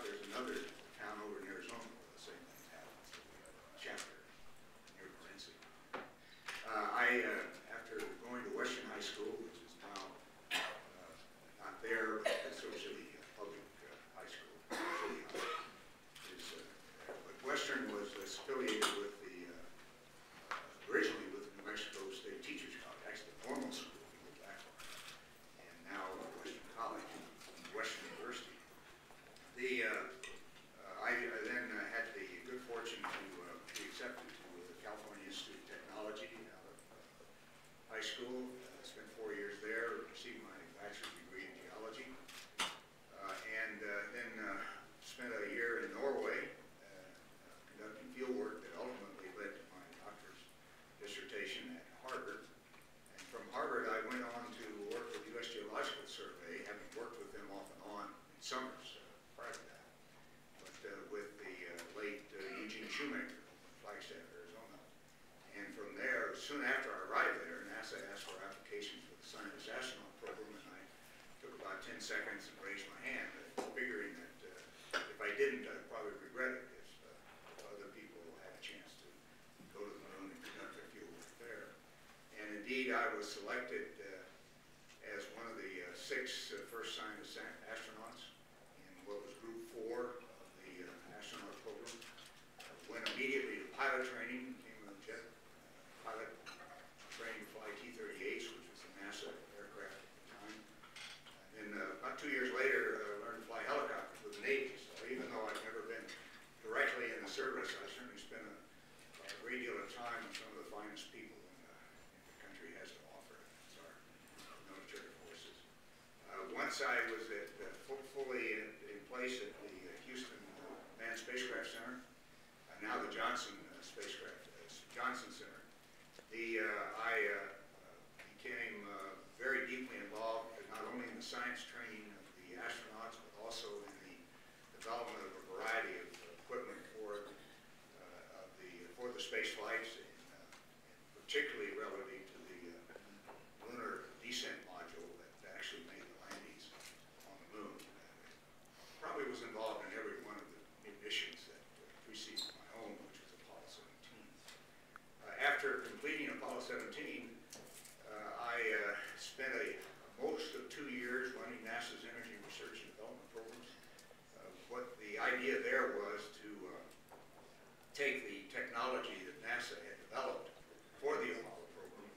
there's another town over in Arizona where the same thing happens. Chapter near Morenci. After going to Western High School, which is now not there, but associated public high school, but Western was affiliated with the originally with the New Mexico State Teachers College, actually the normal school if you look back on it, and now Western College, Western University. I then had the good fortune to be accepted to the California Institute of Technology out of high school. Spent 4 years there, received my bachelor's degree in geology, and then spent a year in Norway conducting field work that ultimately led to my doctor's dissertation at Harvard. And from Harvard, I went on to work with the U.S. Geological Survey, having worked with them off and on in summers prior to that, but with the late Eugene Schmitt in Flagstaff, Arizona. And from there, soon after I arrived there, NASA asked for applications for the Scientist Astronaut Program, and I took about 10 seconds and raised my hand, figuring that if I didn't, I'd probably regret it if other people had a chance to go to the moon and conduct their field work there. And indeed, I was selected as one of the 6 first scientist astronauts in what was Group 4 of the astronaut program. Went immediately to pilot training, became a jet pilot, trained to fly T-38s, which was a NASA aircraft at the time. And then about 2 years later, learned to fly helicopters with the Navy. So even though I've never been directly in the service, I certainly spent a great deal of time with some of the finest people the country has to offer. It's our military forces. Once I was fully in place at the Houston Manned Spacecraft Center, now the Johnson Johnson Center, I became very deeply involved not only in the science training of the astronauts, but also in the development of a variety of equipment for the space flights, and particularly relative to the lunar descent module that actually made the landings on the moon. Probably was involved in every one of the missions that preceded my own, which was Apollo 17. After completing Apollo 17, I spent most of 2 years running NASA's energy research and development programs. What the idea there was to take the technology that NASA had developed for the Apollo program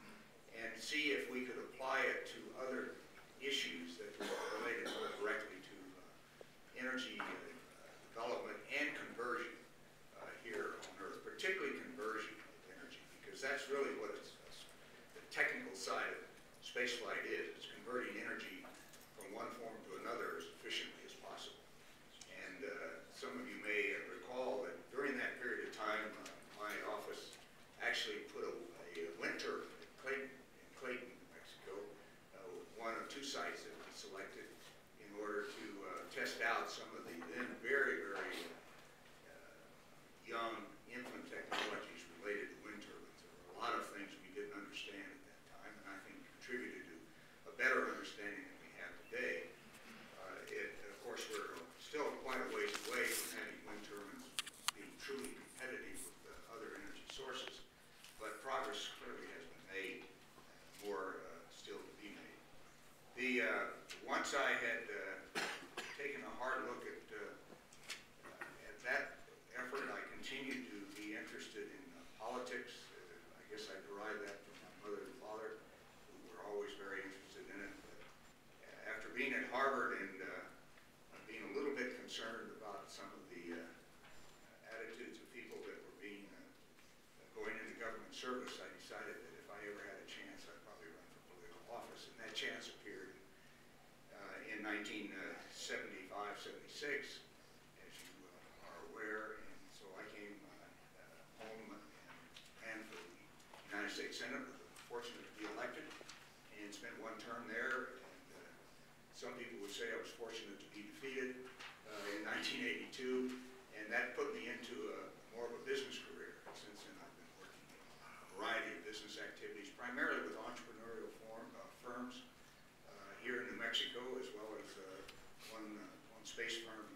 and see if we could apply it to other issues that were related more directly to energy development and conversion here on Earth, particularly conversion of energy, because that's really what the technical side of spaceflight is. It's converting energy from one form to another as efficiently as possible. And some of you may recall that during that period of time, my office actually put a wind turbine in Clayton, New Mexico, one of 2 sites that we selected in order to test out some of the then very, very young infant technologies related to wind turbines. There were a lot of things we didn't understand at that time, and I think contributed to a better understanding than we have today. Of course, we're still quite a ways away from having wind turbines being truly competitive with other energy sources, but progress clearly has been made, more still to be made. Once I had taken a hard look at that effort, I continued to be interested in politics. I guess I derived that from my mother and father, who were always very interested in it. But after being at Harvard and being a little bit concerned about some of the attitudes of people that were going into government service, I decided that if I ever had a chance, I'd probably run for political office. And that chance appeared in 1975, 76, as you are aware. And so I came home and ran for the United States Senate. Was fortunate to be elected and spent 1 term there. And some people would say I was fortunate to be defeated in 1982, and that put me into more of a business career. Since then, I've been working in a variety of business activities, primarily with entrepreneurial firms here in New Mexico, as well as one space firm